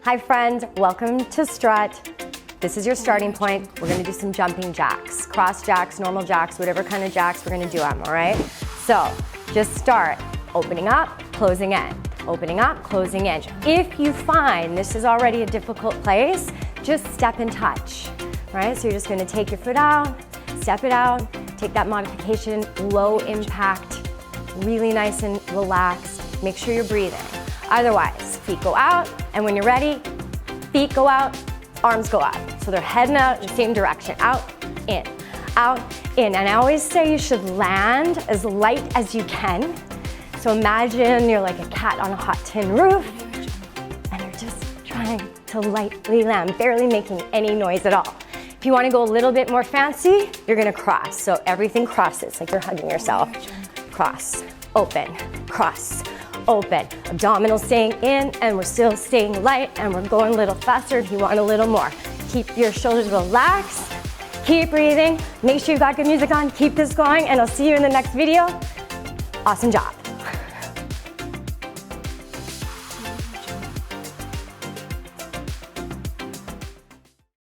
Hi friends, welcome to Strut. This is your starting point. We're gonna do some jumping jacks, cross jacks, normal jacks, whatever kind of jacks we're gonna do them, all right? So just start opening up, closing in, opening up, closing in. If you find this is already a difficult place, just step and touch, right? So you're just gonna take your foot out, step it out, take that modification, low impact, really nice and relaxed. Make sure you're breathing. Otherwise, feet go out, and when you're ready, feet go out, arms go out. So they're heading out in the same direction, out, in, and I always say you should land as light as you can. So imagine you're like a cat on a hot tin roof, and you're just trying to lightly land, barely making any noise at all. If you wanna go a little bit more fancy, you're gonna cross. So everything crosses, like you're hugging yourself. Cross, open, cross, open. Abdominals staying in, and we're still staying light, and we're going a little faster if you want a little more. Keep your shoulders relaxed, keep breathing, make sure you've got good music on, keep this going, and I'll see you in the next video. Awesome job.